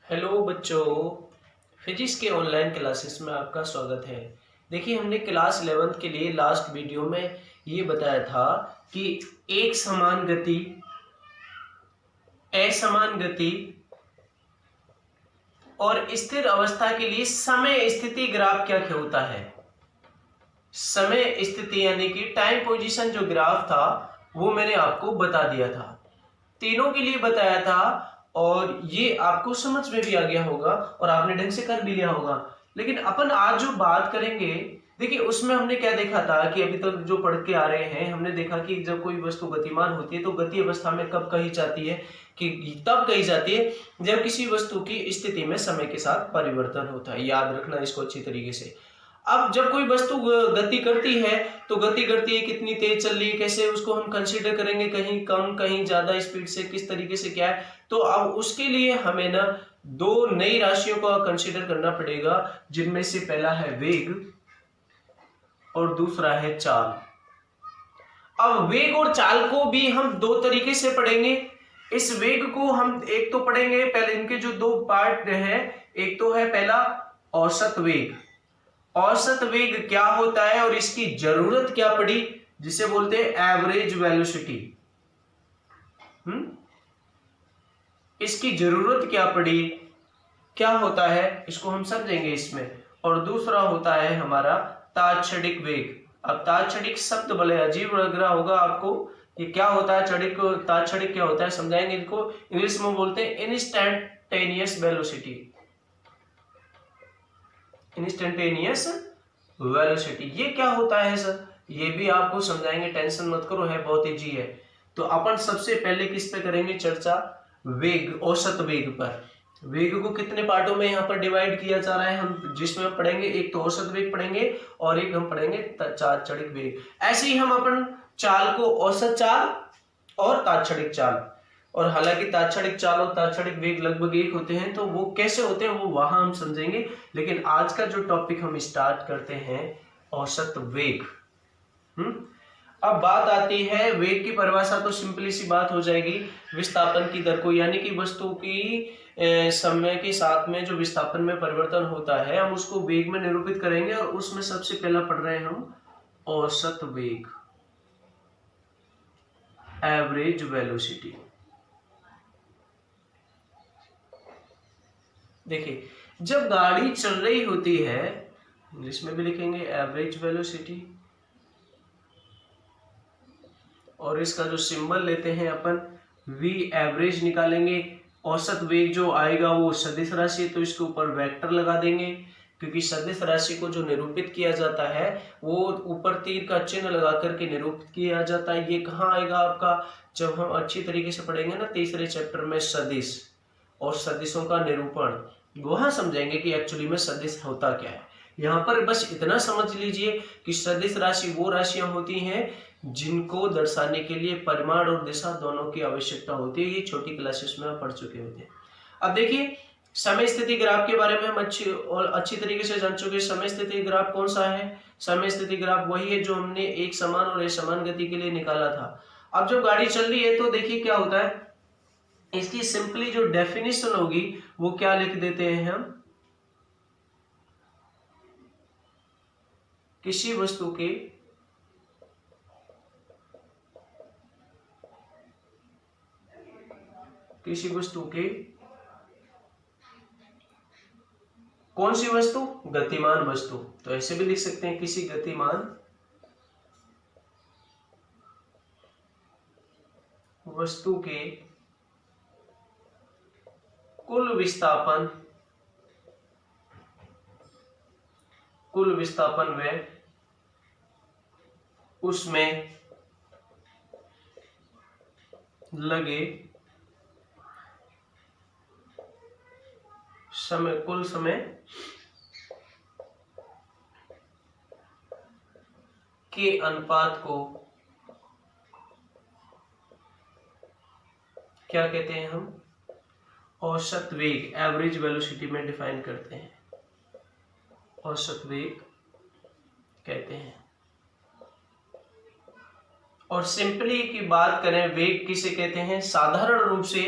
Hello बच्चों, physics के online classes में आपका स्वागत है। देखिए, हमने क्लास 11th के लिए लास्ट वीडियो में ये बताया था कि एक समान गति, असमान गति और स्थिर अवस्था के लिए समय स्थिति ग्राफ क्या क्या होता है। समय स्थिति यानी कि टाइम पोजीशन जो ग्राफ था वो मैंने आपको बता दिया था, तीनों के लिए बताया था और ये आपको समझ में भी आ गया होगा और आपने ढंग से कर भी लिया होगा। लेकिन अपन आज जो बात करेंगे, देखिए उसमें हमने क्या देखा था कि अभी तक जो पढ़ के आ रहे हैं, हमने देखा कि जब कोई वस्तु गतिमान होती है तो गति अवस्था में कब कही जाती है, कि तब कही जाती है जब किसी वस्तु की स्थिति में समय के साथ परिवर्तन होता है। याद रखना इसको अच्छी तरीके से। अब जब कोई वस्तु गति करती है तो गति करती है, कितनी तेज चल रही है, कैसे उसको हम कंसीडर करेंगे, कहीं कम कहीं ज्यादा स्पीड से, किस तरीके से क्या है। तो अब उसके लिए हमें ना दो नई राशियों का कंसीडर करना पड़ेगा, जिनमें से पहला है वेग और दूसरा है चाल। अब वेग और चाल को भी हम दो तरीके से पढ़ेंगे। इस वेग को हम एक तो पढ़ेंगे, पहले इनके जो दो पार्ट है, एक तो है पहला औसत वेग। औसत वेग क्या होता है और इसकी जरूरत क्या पड़ी, जिसे बोलते हैं एवरेज वेलोसिटी। इसकी जरूरत क्या पड़ी, क्या होता है, इसको हम समझेंगे इसमें। और दूसरा होता है हमारा तात्क्षणिक वेग। अब तात्क्षणिक शब्द भले अजीब लग रहा होगा आपको, ये क्या होता है, तात्क्षणिक क्या होता है समझाएंगे। इनको इंग्लिश में बोलते हैं इंस्टैंटेनियस वेलोसिटी। इंस्टैंटेनियस वेलोसिटी ये क्या होता है सर, ये भी आपको समझाएंगे, टेंशन मत करो, है बहुत इजी है। तो अपन सबसे पहले किस पे करेंगे चर्चा, वेग, औसत वेग पर। वेग को कितने पार्टों में यहाँ पर डिवाइड किया जा रहा है, हम जिसमें पढ़ेंगे, एक तो औसत वेग पढ़ेंगे और एक हम पढ़ेंगे तात्क्षणिक वेग। ऐसे ही हम अपन चाल को औसत चाल और तात्क्षणिक चाल, और हालांकि तात्क्षणिक चाल और तात्क्षणिक वेग लगभग एक होते हैं, तो वो कैसे होते हैं वो वहां हम समझेंगे। लेकिन आज का जो टॉपिक हम स्टार्ट करते हैं, औसत वेग। अब बात आती है वेग की परिभाषा, तो सिंपली सी बात हो जाएगी, विस्थापन की दर को, यानी कि वस्तु की समय के साथ में जो विस्थापन में परिवर्तन होता है, हम उसको वेग में निरूपित करेंगे। और उसमें सबसे पहला पढ़ रहे हैं हम औसत वेग, एवरेज वेलोसिटी। देखिए, जब गाड़ी चल रही होती है, इंग्लिश में भी लिखेंगे एवरेज वेलोसिटी, और इसका जो सिंबल लेते हैं अपन v एवरेज निकालेंगे। औसत वेग जो आएगा वो सदिश राशि, तो इसके ऊपर वेक्टर लगा देंगे, क्योंकि सदिश राशि को जो निरूपित किया जाता है वो ऊपर तीर का चिन्ह लगा करके निरूपित किया जाता है। ये कहाँ आएगा आपका, जब हम अच्छी तरीके से पढ़ेंगे ना तीसरे चैप्टर में सदिश और सदिशों का निरूपण, वहां समझेंगे कि एक्चुअली में सदिश होता क्या है। यहाँ पर बस इतना समझ लीजिए कि सदिश राशि वो राशियां होती हैं जिनको दर्शाने के लिए परिमाण और दिशा दोनों की आवश्यकता होती है। ये छोटी क्लासेस में आप पढ़ चुके होते हैं। अब देखिए, समय स्थिति ग्राफ के बारे में हम अच्छी तरीके से जान चुके हैं। समय स्थिति ग्राफ कौन सा है, समय स्थिति ग्राफ वही है जो हमने एक समान और असमान गति के लिए निकाला था। अब जब गाड़ी चल रही है तो देखिए क्या होता है, इसकी सिंपली जो डेफिनेशन होगी वो क्या लिख देते हैं हम, किसी वस्तु के कौन सी वस्तु, गतिमान वस्तु। तो ऐसे भी लिख सकते हैं, किसी गतिमान वस्तु के कुल विस्थापन व उसमें लगे समय, कुल समय के अनुपात को क्या कहते हैं हम, औसत वेग, एवरेज वेलोसिटी में डिफाइन करते हैं, औसत वेग कहते हैं। और सिंपली की बात करें, वेग किसे कहते हैं, साधारण रूप से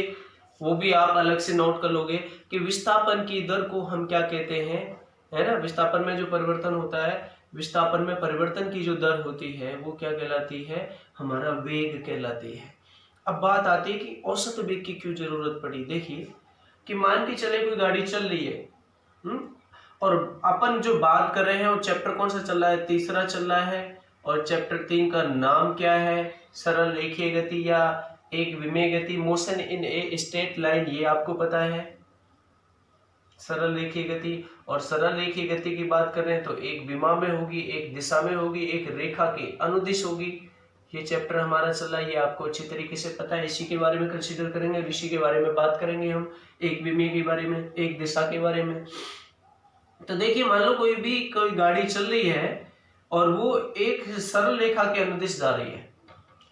वो भी आप अलग से नोट कर लोगे कि विस्थापन की दर को हम क्या कहते हैं, है ना। विस्थापन में जो परिवर्तन होता है, विस्थापन में परिवर्तन की जो दर होती है वो क्या कहलाती है, हमारा वेग कहलाती है। अब बात आती है कि औसत वेग की क्यों जरूरत पड़ी। देखिए कि मान के चले कोई गाड़ी चल रही है, और अपन जो बात कर रहे हैं वो चैप्टर कौन सा चल रहा है, तीसरा चल रहा है, और चैप्टर 3 का नाम क्या है, सरल रेखीय गति या एक विमेय गति, motion in a straight line, ये आपको पता है सरल रेखीय गति। और सरल रेखीय गति की बात कर रहे हैं तो एक विमा में होगी, एक दिशा में होगी, एक रेखा के अनुदिश होगी। ये चैप्टर हमारा चल रहा है, ये आपको अच्छी तरीके से पता है। इसी के बारे में कंसीडर करेंगे, इसी के बारे में बात करेंगे हम, एक विमेय के बारे में, एक दिशा के बारे में। तो देखिए मान लो कोई गाड़ी चल रही है और वो एक सरल रेखा के अनुदिश जा रही है।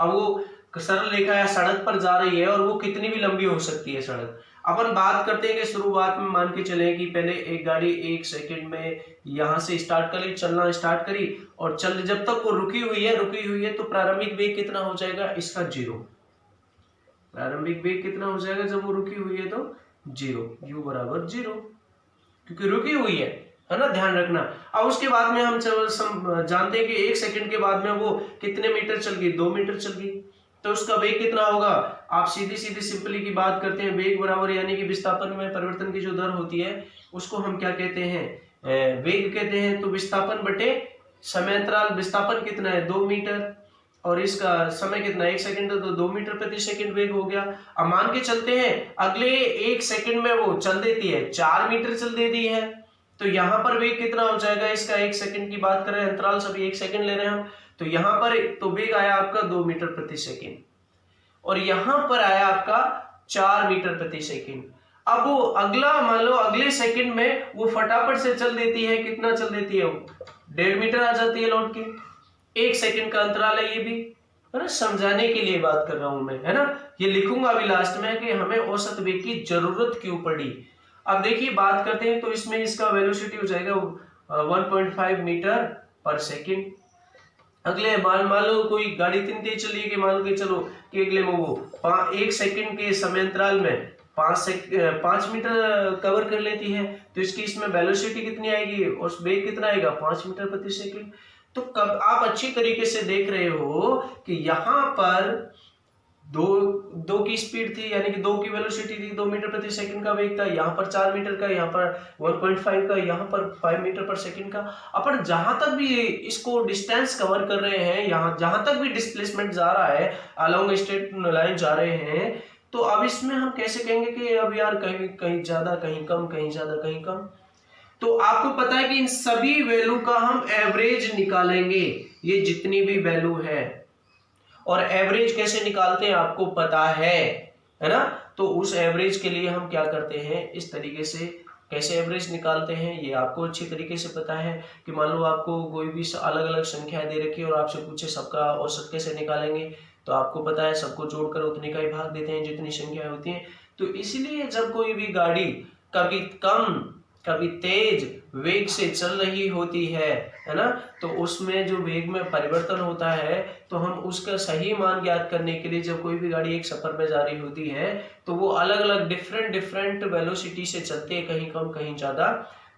अब वो सरल रेखा या सड़क पर जा रही है और वो कितनी भी लंबी हो सकती है सड़क। अपन बात करते हैं कि शुरुआत में मान के चले कि पहले एक गाड़ी 1 सेकंड में यहाँ से स्टार्ट करी, चलना स्टार्ट करी, और चल जब तक वो रुकी हुई है तो प्रारंभिक वेग कितना हो जाएगा इसका 0। प्रारंभिक वेग कितना हो जाएगा जब वो रुकी हुई है तो 0, u बराबर 0, क्योंकि रुकी हुई है ना, ध्यान रखना। अब उसके बाद में हम जानते हैं कि 1 सेकंड के बाद में वो कितने मीटर चल गई, 2 मीटर चल गई, तो उसका वेग कितना होगा। आप सीधी सिंपली की बात करते हैं, वेग बराबर यानी कि विस्थापन में परिवर्तन की जो दर होती है उसको हम क्या कहते हैं, वेग कहते हैं। तो विस्थापन बटे समय अंतराल, विस्थापन कितना है 2 मीटर और इसका समय कितना 1 सेकंड, तो 2 मीटर प्रति सेकंड वेग हो गया। अब मान के चलते हैं अगले 1 सेकंड में वो चल देती है 4 मीटर चल देती है, तो यहाँ पर वेग कितना हो जाएगा इसका, 1 सेकंड की बात करें, अंतराल सभी 1 सेकंड ले रहे हैं हम, तो यहाँ पर तो वेग आया आपका 2 मीटर प्रति सेकंड और यहाँ पर आया आपका 4 मीटर प्रति सेकंड। अब वो अगला मान लो अगले सेकंड में वो फटाफट से चल देती है, कितना चल देती है, 1.5 मीटर आ जाती है लौट के। 1 सेकंड का अंतराल है, ये भी है ना, समझाने के लिए बात कर रहा हूं मैं, है ना। ये लिखूंगा अभी लास्ट में कि हमें औसत वेग की जरूरत क्यों पड़ी। अब देखिए बात करते हैं तो इसमें इसका वेलोसिटी हो जाएगा 1.5 मीटर पर सेकंड। अगले मान लो कोई गाड़ी इतनी तेज चली है कि मान के चलो कि अगले में वो 1 सेकंड के समय अंतराल में 5 मीटर कवर कर लेती है, तो इसकी इसमें वेलोसिटी कितनी आएगी और वेग कितना आएगा 5 मीटर प्रति सेकंड। तो कब आप अच्छी तरीके से देख रहे हो कि यहाँ पर दो की स्पीड थी यानी कि 2 की वेलोसिटी थी, 2 मीटर प्रति सेकंड का वेग था, यहाँ पर 4 मीटर का, यहाँ पर 1.5 का, यहाँ पर 5 मीटर पर सेकंड का। अपन जहां तक भी इसको डिस्टेंस कवर कर रहे हैं, यहाँ जहां तक भी डिस्प्लेसमेंट जा रहा है अलोंग स्ट्रेट लाइन जा रहे हैं, तो अब इसमें हम कैसे कहेंगे कि अब यार कहीं कहीं ज्यादा कहीं कम, कहीं ज्यादा कहीं कम। तो आपको पता है कि इन सभी वैल्यू का हम एवरेज निकालेंगे, ये जितनी भी वैल्यू है, और एवरेज कैसे निकालते हैं आपको पता है ना। तो उस एवरेज के लिए हम क्या करते हैं, इस तरीके से कैसे एवरेज निकालते हैं ये आपको अच्छी तरीके से पता है कि मान लो आपको कोई भी अलग अलग संख्या दे रखी है और आपसे पूछे सबका औसत कैसे निकालेंगे, तो आपको पता है सबको जोड़कर उतने का ही भाग देते हैं जितनी संख्या होती है। तो इसलिए जब कोई भी गाड़ी कभी कम कभी तेज वेग से चल रही होती है ना, तो उसमें जो वेग में परिवर्तन होता है, तो हम उसका सही मान ज्ञात करने के लिए जब कोई भी गाड़ी एक सफर में जा रही होती है तो वो अलग अलग डिफरेंट वेलोसिटी से चलती है, कहीं कम कहीं ज्यादा।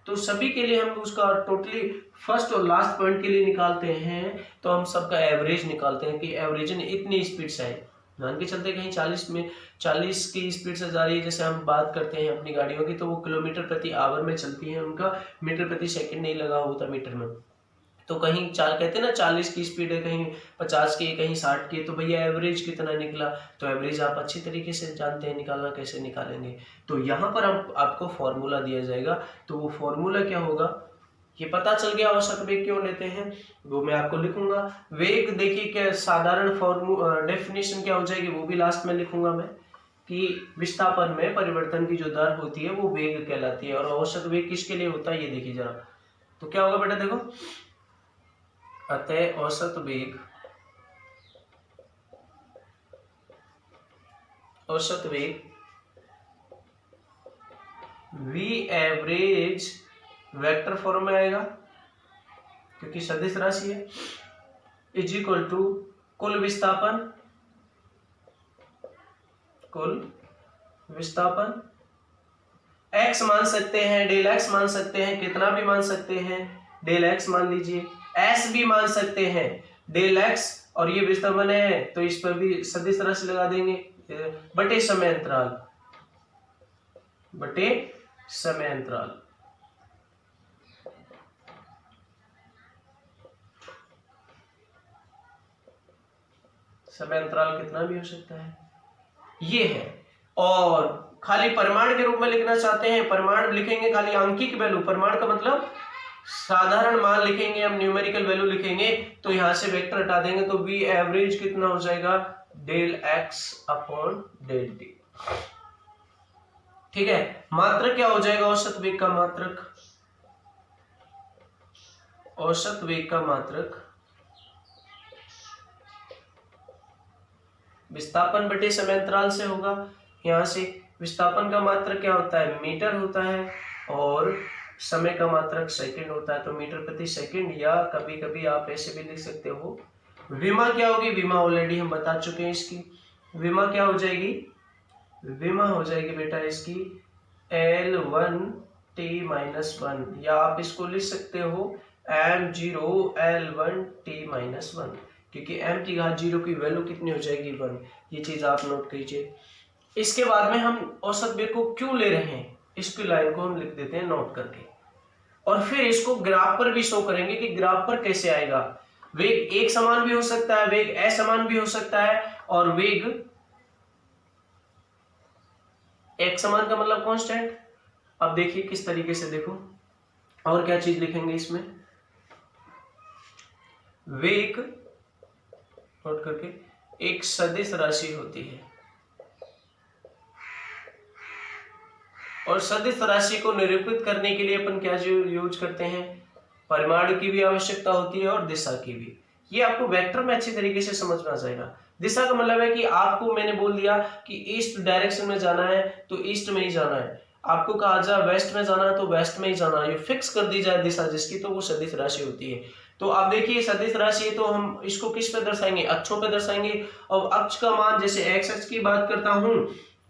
तो सभी के लिए हम उसका टोटली फर्स्ट और लास्ट पॉइंट के लिए निकालते हैं, तो हम सबका एवरेज निकालते हैं कि एवरेज इतनी स्पीड से है। मान के चलते कहीं 40 की स्पीड से जा रही है, जैसे हम बात करते हैं अपनी गाड़ियों की, तो वो किलोमीटर प्रति आवर में चलती है, उनका मीटर प्रति सेकंड नहीं लगा होता मीटर में। तो कहीं कहते हैं ना 40 की स्पीड है, कहीं 50 की, कहीं 60 की, तो भैया एवरेज कितना निकला। तो एवरेज आप अच्छी तरीके से जानते हैं निकालना, कैसे निकालेंगे। तो यहाँ पर आपको फॉर्मूला दिया जाएगा, तो वो फॉर्मूला क्या होगा ये पता चल गया। औसत वेग क्यों लेते हैं वो मैं आपको लिखूंगा। वेग देखिए क्या साधारण डेफिनेशन क्या हो जाएगी वो भी लास्ट में लिखूंगा मैं, कि विस्थापन में परिवर्तन की जो दर होती है वो वेग कहलाती है। और औसत वेग किसके लिए होता है ये देखिए जरा, तो क्या होगा बेटा देखो, अतः औसत वेग वी एवरेज वेक्टर फॉर्म में आएगा क्योंकि सदिश राशि है, इज इक्वल टू कुल विस्थापन विस्थापन x मान सकते हैं, डेल x मान सकते हैं, कितना भी मान सकते हैं, डेल x मान लीजिए, s भी मान सकते हैं, डेल x, और ये विस्थापन है तो इस पर भी सदिश राशि लगा देंगे, बटे समय अंतराल, बटे समय अंतराल। समय अंतराल कितना भी हो सकता है, ये है। और खाली परिमाण के रूप में लिखना चाहते हैं, परिमाण लिखेंगे खाली आंकिक वैल्यू, परिमाण का मतलब साधारण मान लिखेंगे, हम न्यूमेरिकल वैल्यू लिखेंगे, तो यहां से वेक्टर हटा देंगे तो वी एवरेज कितना हो जाएगा, del x upon del t. ठीक है, मात्रक क्या हो जाएगा, औसत वेग का मात्रक, औसत वेग का मात्रक विस्थापन बटे समय अंतराल से होगा। यहां से विस्थापन का मात्रक क्या होता है, मीटर होता है, और समय का मात्रक सेकंड होता है, तो मीटर प्रति सेकंड, या कभी कभी आप ऐसे भी लिख सकते हो। विमा क्या होगी, विमा ऑलरेडी हम बता चुके हैं इसकी, विमा क्या हो जाएगी, विमा हो जाएगी बेटा इसकी L1 T माइनस 1, या आप इसको लिख सकते हो M0 L1 T माइनस 1, क्योंकि m की घात 0 की वैल्यू कितनी हो जाएगी, 1। ये चीज आप नोट कीजिए। इसके बाद में हम औसत वेग को क्यों ले रहे हैं, इसकी लाइन को हम लिख देते हैं नोट करके, और फिर इसको ग्राफ पर भी शो करेंगे कि ग्राफ पर कैसे आएगा। वेग एक समान भी हो सकता है, वेग असमान भी हो सकता है, और वेग एक समान का मतलब कांस्टेंट। अब देखिए किस तरीके से, देखो और क्या चीज लिखेंगे इसमें, वेग नोट करके एक सदिश राशि होती है, और सदिश राशि को निरूपित करने के लिए अपन क्या यूज करते हैं, परिमाण की भी आवश्यकता होती है और दिशा की भी। ये आपको वेक्टर में अच्छी तरीके से समझ में आ जाएगा। दिशा का मतलब है कि आपको मैंने बोल दिया कि ईस्ट डायरेक्शन में जाना है तो ईस्ट में ही जाना है, आपको कहा जाए वेस्ट में जाना है तो वेस्ट में ही जाना है, ये फिक्स कर दी जाए दिशा जिसकी, तो वो सदिश राशि होती है। तो आप देखिए सदिश राशि है तो हम इसको किस पे दर्शाएंगे, अक्षों पे दर्शाएंगे, और अक्ष का मान जैसे एक्स अक्ष की बात करता हूं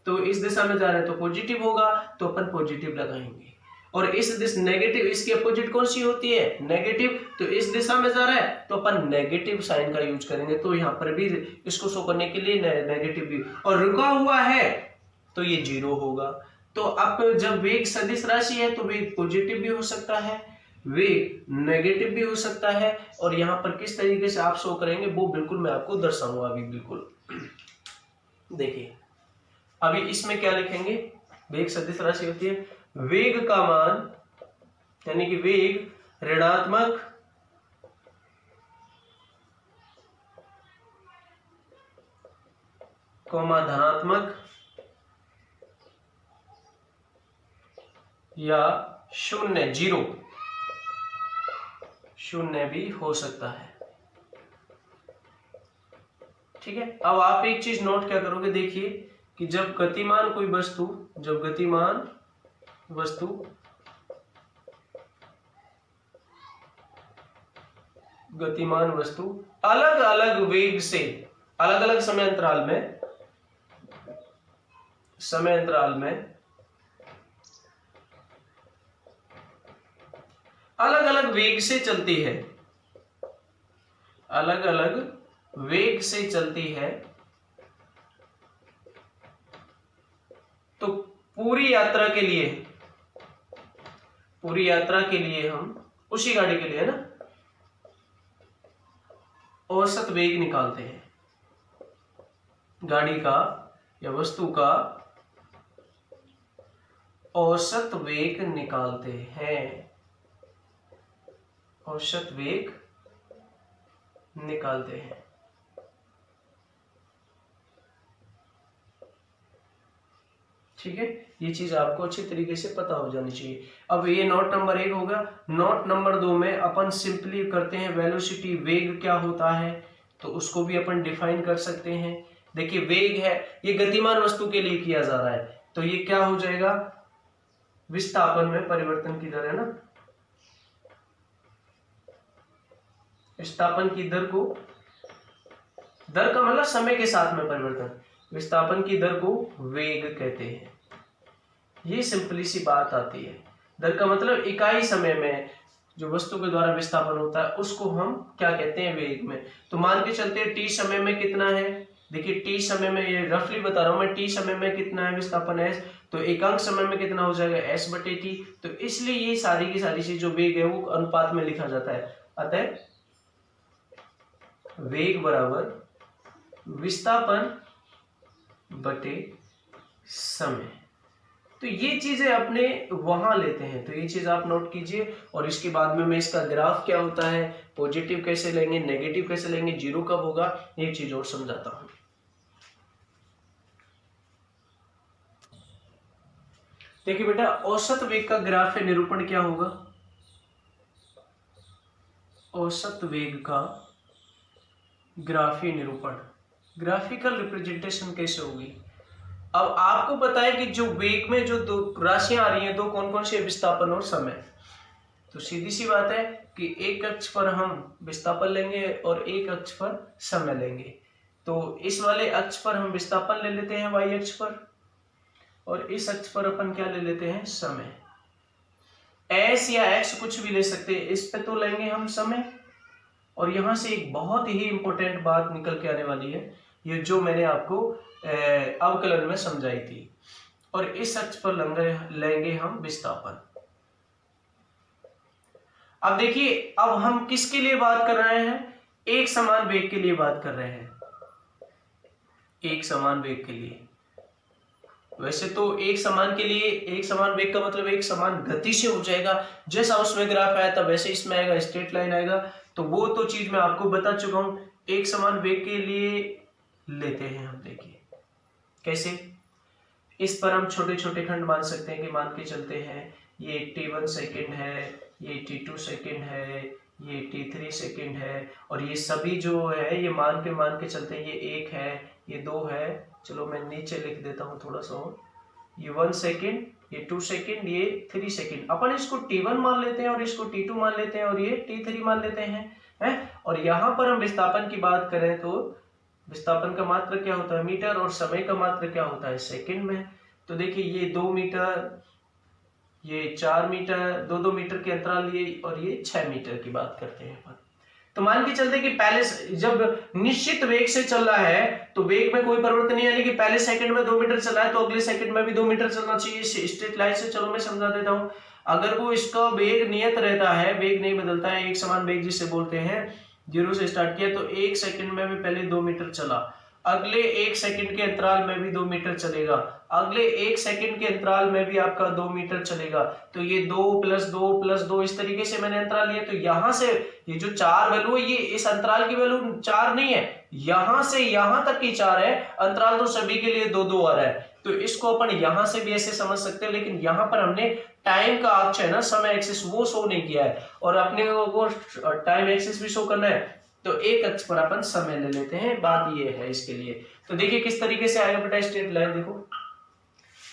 तो इस दिशा में जा रहे हैं तो पॉजिटिव होगा, तो अपन पॉजिटिव लगाएंगे, और इस दिशा नेगेटिव, इसकी अपोजिट कौन सी होती है, नेगेटिव, तो इस दिशा में जा रहा है तो अपन नेगेटिव साइन का यूज करेंगे, तो यहाँ पर भी इसको शो करने के लिए नेगेटिव भी, और रुका हुआ है तो ये 0 होगा। तो अब जब वेग सदिश राशि है तो वेग पॉजिटिव भी हो सकता है, वेग नेगेटिव भी हो सकता है, और यहाँ पर किस तरीके से आप शो करेंगे वो बिल्कुल मैं आपको दर्शाऊंगा अभी, बिल्कुल देखिए। अभी इसमें क्या लिखेंगे, वेग सदिश राशि होती है, वेग का मान यानी कि वेग ऋणात्मक कौमा धनात्मक या शून्य, 0 शून्य भी हो सकता है। ठीक है, अब आप एक चीज नोट क्या करोगे, देखिए कि जब गतिमान कोई वस्तु, जब गतिमान वस्तु अलग अलग वेग से, अलग अलग समय अंतराल में अलग अलग वेग से चलती है, अलग अलग वेग से चलती है, तो पूरी यात्रा के लिए हम उसी गाड़ी के लिए ना औसत वेग निकालते हैं, गाड़ी का या वस्तु का औसत वेग निकालते हैं, औसत वेग निकालते हैं। ठीक है, ये चीज आपको अच्छी तरीके से पता हो जानी चाहिए। अब ये नोट नंबर 1 होगा। नोट नंबर 2 में अपन सिंपली करते हैं वेलोसिटी, वेग क्या होता है तो उसको भी अपन डिफाइन कर सकते हैं। देखिए वेग है, ये गतिमान वस्तु के लिए किया जा रहा है, तो ये क्या हो जाएगा, विस्थापन में परिवर्तन की दर है ना, विस्थापन की दर को, दर का मतलब समय के साथ में परिवर्तन, विस्थापन की दर को वेग कहते हैं। ये सिंपली सी बात आती है। दर का मतलब इकाई समय में जो वस्तु के द्वारा विस्थापन होता है उसको हम क्या कहते हैं, वेग में। तो मान के चलते हैं t समय में कितना है, देखिए t समय में, ये रफली बता रहा हूं मैं, t समय में कितना है विस्थापन s, तो एकांक समय में कितना हो जाएगा s बटे t। तो इसलिए ये सारी की सारी चीज जो वेग है वो अनुपात में लिखा जाता है। अतः वेग बराबर विस्थापन बटे समय। तो ये चीजें अपने वहां लेते हैं, तो ये चीज आप नोट कीजिए। और इसके बाद में मैं इसका ग्राफ क्या होता है, पॉजिटिव कैसे लेंगे, नेगेटिव कैसे लेंगे, जीरो कब होगा, ये चीज और समझाता हूं। देखिए बेटा, औसत वेग का ग्राफ है, निरूपण क्या होगा, औसत वेग का ग्राफी निरूपण, ग्राफिकल रिप्रेजेंटेशन कैसे होगी। अब आपको पता है कि जो वेग में जो दो राशियां आ रही हैं, दो कौन कौन से, विस्थापन और समय। तो सीधी सी बात है कि एक अक्ष पर हम विस्थापन लेंगे और एक अक्ष पर समय लेंगे। तो इस वाले अक्ष पर हम विस्थापन ले लेते हैं y अक्ष पर, और इस अक्ष पर अपन क्या ले लेते हैं, समय। s या x कुछ भी ले सकते हैं, इस पे तो लेंगे हम समय। और यहां से एक बहुत ही इंपॉर्टेंट बात निकल के आने वाली है, ये जो मैंने आपको अवकलन में समझाई थी। और इस अक्ष पर लेंगे हम विस्थापन। अब देखिए, अब हम किसके लिए बात कर रहे हैं, एक समान वेग के लिए बात कर रहे हैं, एक समान वेग के लिए। वैसे तो एक समान के लिए, एक समान वेग का मतलब एक समान गति से हो जाएगा, जैसा उसमें ग्राफ आया था वैसे इसमें आएगा, स्ट्रेट लाइन आएगा। तो वो तो चीज मैं आपको बता चुका हूं। एक समान वेग के लिए लेते हैं हम, देखिए कैसे। इस पर हम छोटे छोटे खंड मान सकते हैं कि मान के चलते हैं ये t1 सेकेंड है, ये t2 सेकेंड है, ये t3 सेकेंड है, और ये सभी जो है ये मान के चलते हैं, ये 1 है, ये 2 है। चलो मैं नीचे लिख देता हूँ थोड़ा सा और, ये 1 सेकेंड, ये 2 सेकेंड, ये 3 सेकेंड। अपन इसको t1 मान लेते हैं और इसको t2 मान लेते हैं और ये t3 मान लेते हैं। और यहाँ पर हम विस्थापन की बात करें तो विस्थापन का मात्रक क्या होता है, मीटर, और समय का मात्रक क्या होता है, सेकंड में। तो देखिए ये 2 मीटर, ये 4 मीटर, 2-2 मीटर के अंतराल लिए, और ये 6 मीटर की बात करते हैं अपन। तो मान के चलते कि पहले जब निश्चित वेग से चल रहा है तो वेग में कोई परिवर्तन नहीं, यानी कि पहले सेकंड में 2 मीटर चला है तो अगले सेकंड में भी 2 मीटर चलना चाहिए स्ट्रेट लाइन से। चलो मैं समझा देता हूं। अगर वो इसका वेग नियत रहता है, वेग नहीं बदलता है, एक समान वेग जिसे बोलते हैं, 0 से स्टार्ट किया तो 1 सेकंड में भी पहले 2 मीटर चला, अगले 1 सेकंड के अंतराल में भी 2 मीटर चलेगा, अगले 1 सेकंड के अंतराल में भी आपका 2 मीटर चलेगा। तो ये 2 + 2 + 2 इस तरीके से मैंने अंतराल लिया। तो यहां से ये जो 4 वैल्यू है, ये इस अंतराल की वैल्यू 4 नहीं है, यहां से यहां तक की 4 है, अंतराल तो सभी के लिए 2-2 आ रहा है। तो इसको अपन यहां से भी ऐसे समझ सकते हैं, लेकिन यहां पर हमने टाइम का अक्ष है ना, समय एक्सिस, वो शो नहीं किया है, और अपने को टाइम एक्सिस भी शो करना है। तो एक अक्ष पर अपन समय ले लेते हैं, बात ये है इसके लिए। तो देखिए किस तरीके से आएगा बेटा स्ट्रेट लाइन, देखो।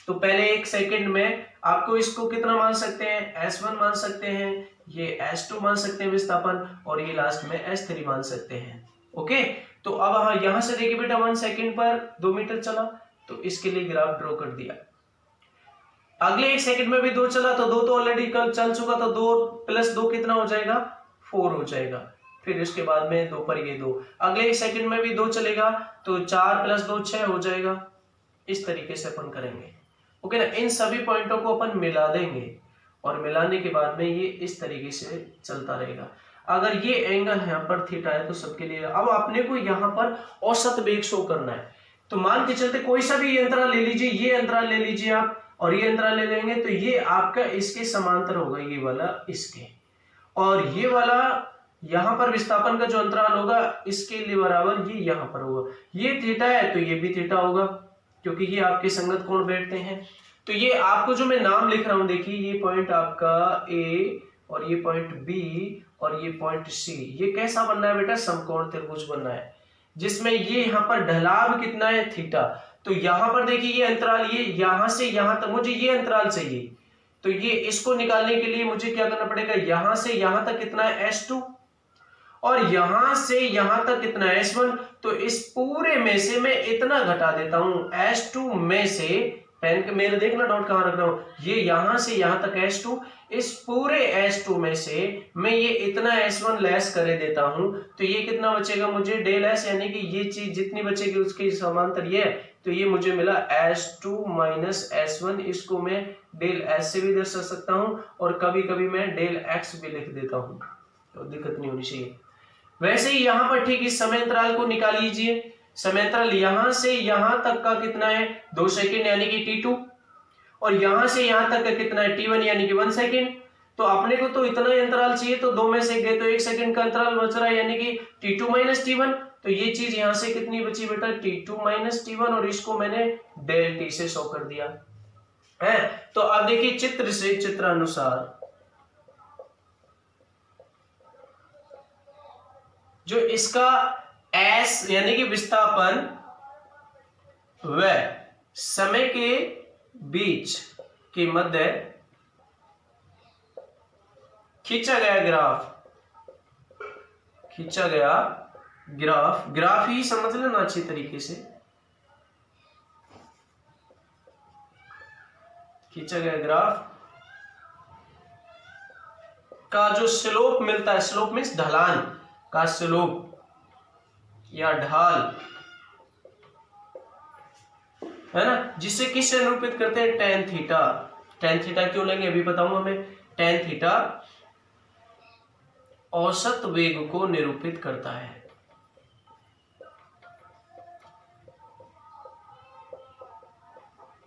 तो पहले 1 सेकंड में आपको इसको कितना मान सकते हैं, S1 मान सकते हैं, ये S2 मान सकते हैं विस्थापन, और ये लास्ट में S3 मान सकते हैं। ओके, तो अब हाँ यहां से देखिए बेटा 1 सेकंड पर 2 मीटर चला, तो इसके लिए ग्राफ ड्रॉ कर दिया। अगले 1 सेकंड में भी 2 चला, तो 2 तो ऑलरेडी कल चल चुका, तो 2 + 2 कितना हो जाएगा, 4 हो जाएगा। फिर इसके बाद में 2 पर ये 2, अगले 1 सेकंड में भी 2 चलेगा, तो 4 + 2 6 हो जाएगा। इस तरीके से अपन करेंगे। ओके ना, इन सभी पॉइंटों को अपन मिला देंगे, और मिलाने के बाद में ये इस तरीके से चलता रहेगा। अगर ये एंगल यहाँ पर थीटा है तो सबके लिए। अब अपने को यहाँ पर औसत वेग शो करना है, तो मान के चलते कोई सा भी अंतराल ले लीजिए, ये अंतराल ले लीजिए आप, और ये अंतराल ले लेंगे, तो ये आपका इसके समांतर होगा, ये वाला इसके, और ये वाला यहां पर विस्थापन का जो अंतराल होगा इसके लिए बराबर ये यहां पर होगा। ये थीटा है तो ये भी थीटा होगा, क्योंकि ये आपके संगत कोण बैठते हैं। तो ये आपको जो मैं नाम लिख रहा हूं, देखिए ये पॉइंट आपका ए, और ये पॉइंट बी, और ये पॉइंट सी, ये कैसा बनना है बेटा, समकोण त्रिभुज बनना है, जिसमें ये यहाँ पर ढलाव कितना है, थीटा। तो यहाँ पर देखिए ये अंतराल, ये यहां से यहां तक मुझे ये अंतराल चाहिए, तो ये इसको निकालने के लिए मुझे क्या करना पड़ेगा, यहां से यहां तक कितना है, S2, और यहां से यहां तक कितना S1, तो इस पूरे में से मैं इतना घटा देता हूं S2 में से, पेन के मेरे देखना डॉट कहां रख रहा हूं, ये यहां से यहां तक S2, इस पूरे S2 में से मैं ये इतना S1 लेस कर देता हूं, तो ये कितना बचेगा मुझे डेल S, यानी कि ये चीज जितनी बचेगी उसके समांतर ये है, तो ये मुझे मिला S2 माइनस S1। इसको मैं डेल S से भी दर्शा सकता हूं और कभी कभी मैं डेल X भी लिख देता हूं, तो दिक्कत नहीं होनी चाहिए। वैसे ही यहां पर ठीक इस समय अंतराल को निकाल लीजिए। समय अंतराल यहां से यहां तक का कितना है 2 सेकंड यानी कि T2, और यहां से यहां तक का कितना है T1 यानी कि 1 सेकंड। तो अपने को तो इतना ही अंतराल चाहिए, तो 2 में से गए तो 1 सेकंड का अंतराल बच रहा है यानी कि T2 माइनस T1। तो ये चीज यहां से कितनी बची बेटा T2 माइनस T1, और इसको मैंने डेल T से शो कर दिया है। तो अब देखिए चित्र से चित्रानुसार जो इसका S यानी कि विस्थापन व समय के बीच के मध्य खींचा गया ग्राफ ही समझ लेना अच्छी तरीके से, खींचा गया ग्राफ का जो स्लोप मिलता है, स्लोप मीन्स ढलान का स्लोप या ढाल है ना, जिसे किससे निरूपित करते हैं tan थीटा। tan थीटा क्यों लेंगे अभी बताऊंगा मैं। tan थीटा औसत वेग को निरूपित करता है।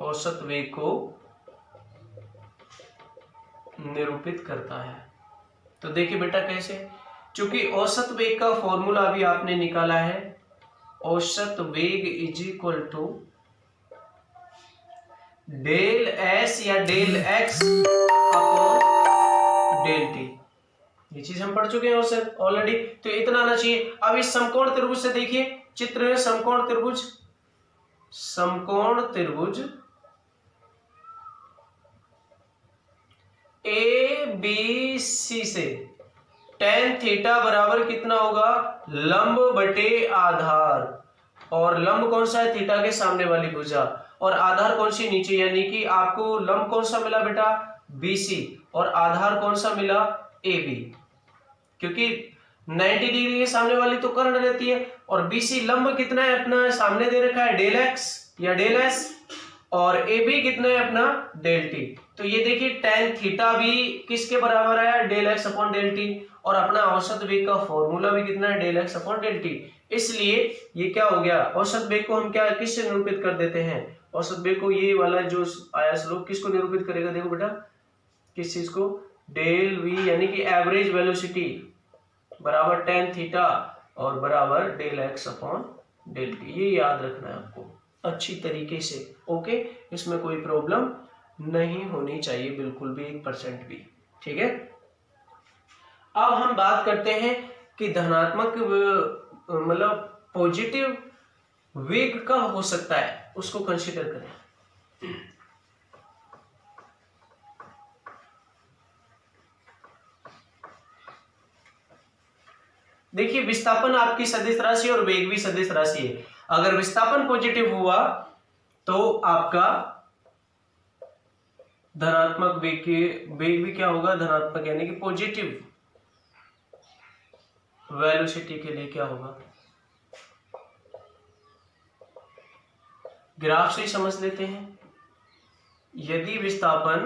औसत वेग को निरूपित करता है। तो देखिए बेटा कैसे, क्योंकि औसत वेग का फॉर्मूला अभी आपने निकाला है, औसत वेग is equal to del S या del X upon del T। ये चीज हम पढ़ चुके हैं औसत ऑलरेडी, तो इतना आना चाहिए। अब इस समकोण त्रिभुज से देखिए, चित्र में समकोण त्रिभुज ABC से tan थीटा बराबर कितना होगा, लंब बटे आधार, और लंब कौन सा है थीटा के सामने वाली भुजा, और आधार कौन सी नीचे, यानी कि आपको लंब कौन सा मिला बेटा BC, और आधार कौन सा मिला AB, क्योंकि 90 डिग्री के सामने वाली तो कर्ण रहती है, और BC लंब कितना है अपना सामने दे रखा है डेल X या डेल S, और AB कितना है अपना डेल T। तो ये देखिए tan थीटा भी किसके बराबर आया del X upon del T, और अपना औसत वेग का फॉर्मूला भी कितना है del X upon del T। इसलिए ये क्या हो गया, औसत वेग को हम क्या किससे निरूपित कर देते हैं, औसत वेग को ये वाला जो आया स्लोप किसको निरूपित करेगा, देखो बेटा किस चीज को, डेल V यानी कि एवरेज वेलोसिटी बराबर tan थीटा और बराबर del X upon del T। ये याद रखना है आपको अच्छी तरीके से, ओके। इसमें कोई प्रॉब्लम नहीं होनी चाहिए बिल्कुल भी, 1% भी, ठीक है। अब हम बात करते हैं कि धनात्मक मतलब पॉजिटिव वेग कब हो सकता है, उसको कंसीडर करें। देखिए विस्थापन आपकी सदिश राशि और वेग भी सदिश राशि है। अगर विस्थापन पॉजिटिव हुआ तो आपका धनात्मक वेग भी क्या होगा, धनात्मक यानी कि पॉजिटिव वेलोसिटी के लिए क्या होगा, ग्राफ से ही समझ लेते हैं। यदि विस्थापन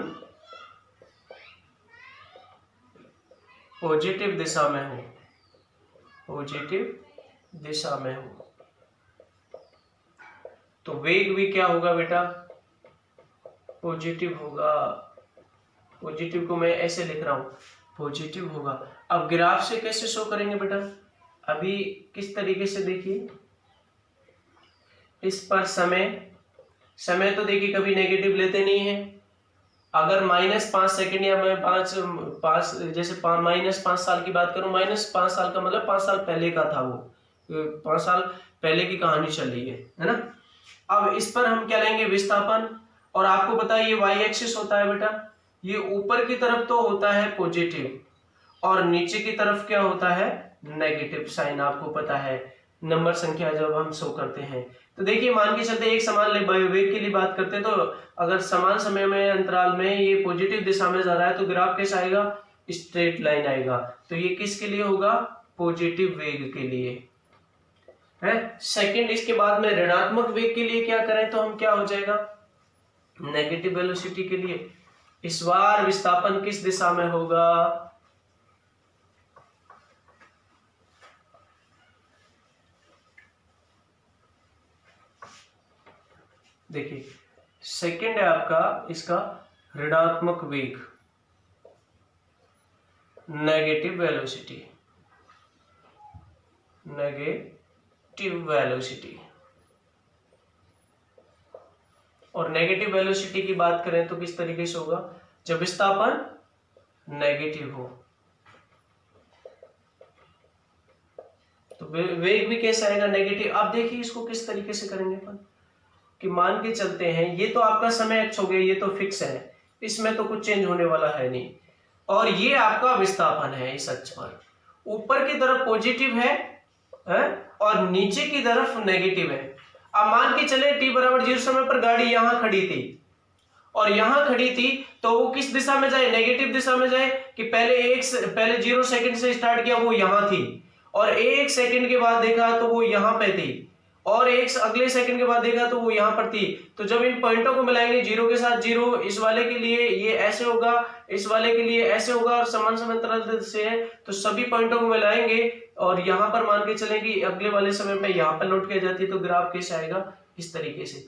पॉजिटिव दिशा में हो, पॉजिटिव दिशा में हो, तो वेग भी क्या होगा बेटा, पॉजिटिव होगा। पॉजिटिव को मैं ऐसे लिख रहा हूं, पॉजिटिव होगा। अब ग्राफ से कैसे शो करेंगे बेटा, अभी किस तरीके से देखिए, इस पर समय तो देखिए कभी नेगेटिव लेते नहीं है। अगर -5 सेकंड या मैं पांच जैसे -5 साल की बात करूं, -5 साल का मतलब 5 साल पहले का था, वो 5 साल पहले की कहानी चल रही है ना। अब इस पर हम क्या लेंगे, विस्थापन, और आपको पता है ये y एक्सिस होता है बेटा, ये ऊपर की तरफ तो होता है पॉजिटिव और नीचे की तरफ क्या होता है नेगेटिव साइन आपको पता है, नंबर संख्या जब हम शो करते हैं। तो देखिए मान के चलते एक समान वेग के लिए बात करते हैं, तो अगर समान समय में अंतराल में ये पॉजिटिव दिशा में जा रहा है तो ग्राफ कैसा आएगा, स्ट्रेट लाइन आएगा। तो ये किसके लिए होगा, पॉजिटिव वेग के लिए है। सेकंड, इसके बाद में ऋणात्मक वेग के लिए क्या करें तो हम क्या हो जाएगा, नेगेटिव वेलोसिटी के लिए इस बार विस्थापन किस दिशा में होगा, देखिए सेकंड है आपका इसका ऋणात्मक वेग, नेगेटिव वेलोसिटी, नेगेटिव वेलोसिटी। और नेगेटिव वेलोसिटी की बात करें तो किस तरीके से होगा, जब विस्थापन नेगेटिव हो तो वेग भी कैसे आएगा, नेगेटिव। अब देखिए इसको किस तरीके से करेंगे अपन, कि मान के चलते हैं ये तो आपका समय एक्स हो गया, ये तो फिक्स है, इसमें तो कुछ चेंज होने वाला है नहीं, और ये आपका विस्थापन है इस अक्ष पर, ऊपर की तरफ पॉजिटिव है और नीचे की तरफ नेगेटिव है। अब मान के चले t बराबर 0 समय पर गाड़ी यहां खड़ी थी और यहां खड़ी थी, तो वो किस दिशा में जाए, नेगेटिव दिशा में जाए, कि पहले 0 सेकंड से स्टार्ट किया वो यहां थी, और 1 सेकंड के बाद देखा तो वो यहां पे थी, और एक अगले सेकंड के बाद देखा तो वो यहां पर थी। तो जब इन पॉइंटों को मिलाएंगे, 0 के साथ 0, इस वाले के लिए ये ऐसे होगा, इस वाले के लिए ऐसे होगा, और समान समांतर से है, तो सभी पॉइंटों को मिलाएंगे और यहां पर मान के चलें कि अगले वाले समय में यहां पर लौट के जाती है, तो ग्राफ कैसे आएगा, इस तरीके से।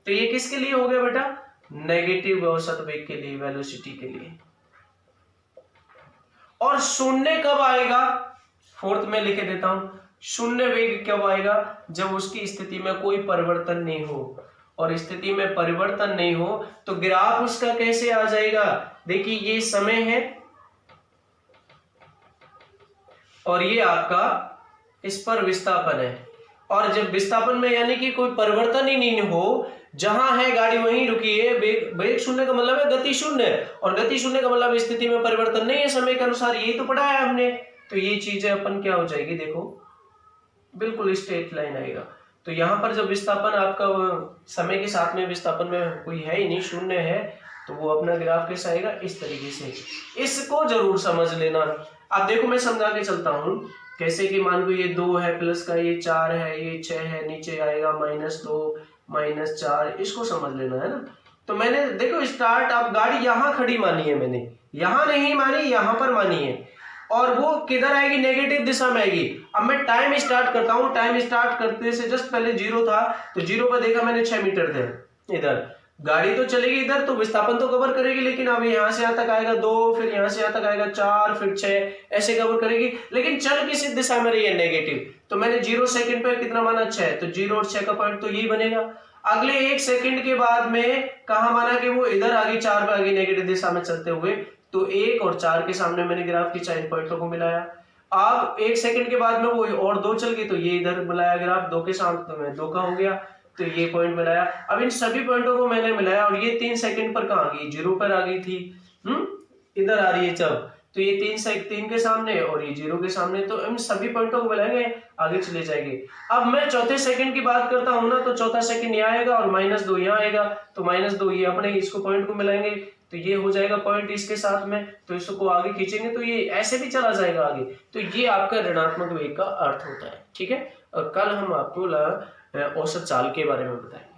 तो ये किसके लिए हो गया बेटा, नेगेटिव औसत वेग के लिए, वेलोसिटी के लिए। और शून्य कब आएगा, फोर्थ में लिखे देता हूं, शून्य वेग कब आएगा, जब उसकी स्थिति में कोई परिवर्तन नहीं हो, और स्थिति में परिवर्तन नहीं हो तो ग्राफ उसका कैसे आ जाएगा, देखिए ये समय है और ये आपका इस पर विस्थापन है, और जब विस्थापन में यानी कि कोई परिवर्तन ही नहीं हो, जहां है गाड़ी वहीं रुकी है, वेग शून्य का मतलब है गति शून्य, और गति शून्य का मतलब स्थिति में परिवर्तन नहीं है समय के अनुसार, ये तो पढ़ा है हमने। तो ये चीजें अपन क्या हो जाएगी, देखो बिल्कुल स्ट्रेट लाइन आएगा। तो यहाँ पर जब विस्थापन आपका समय के साथ में विस्थापन में कोई है ही नहीं, शून्य है, तो वो अपना ग्राफ कैसा आएगा, इस तरीके से। इसको जरूर समझ लेना। अब देखो मैं समझा के चलता हूँ कैसे, कि मान लो ये 2 है प्लस का, ये 4 है, ये 6 है, नीचे आएगा -2 -4, इसको समझ लेना है ना। तो मैंने देखो स्टार्ट, आप गाड़ी यहाँ खड़ी मानी है, मैंने यहाँ नहीं मानी, यहाँ पर मानी है, और वो किधर आएगी, नेगेटिव दिशा में आएगी। अब मैं टाइम स्टार्ट करता हूं, टाइम स्टार्ट करते से जस्ट पहले 0 था, तो 0 पर देखा मैंने 6 मीटर थे, इधर गाड़ी तो चलेगी इधर, तो विस्थापन तो कवर करेगी, लेकिन अब यहाँ से यहाँ तक आएगा 2, फिर यहाँ से यहाँ तक आएगा 4, फिर 6, ऐसे कवर करेगी, लेकिन चल किस दिशा में रही है, नेगेटिव। तो मैंने 0 सेकंड पे कितना माना, 6, तो 0 और 6 का पॉइंट तो यही बनेगा। अगले 1 सेकंड के बाद में कहा माना कि वो इधर आ गई, 4 पे आ गई नेगेटिव दिशा में चलते हुए, तो 1 और 4 के सामने मैंने ग्राफ की चाइन पॉइंटों को मिलाया। अब 1 सेकंड के बाद में वो और 2 चल गई, तो ये इधर मिलाया ग्राफ 2 के साथ, तो मैं 2 का हो गया, तो ये पॉइंट मिलाया। अब इन सभी पॉइंटों को मैंने मिलाया, और ये 3 सेकंड पर कहाँ गई, 0 पर आ गई थी, इधर आ रही है जब, तो ये 3 के सामने और ये 0 के सामने, तो इन सभी पॉइंटों को मिलाएंगे, आगे चले जाएंगे। अब मैं चौथे सेकंड की बात करता हूं ना, तो चौथा सेकंड यहाँ आएगा और -2 यहाँ आएगा, तो -2 ये अपने इसको पॉइंट को मिलाएंगे, तो ये हो जाएगा पॉइंट इसके साथ में, तो इसको आगे खींचेंगे तो ये ऐसे भी चला जाएगा आगे। तो ये आपका ऋणात्मक वेग का अर्थ होता है, ठीक है। और कल हम आपको औसत चाल के बारे में बताएंगे।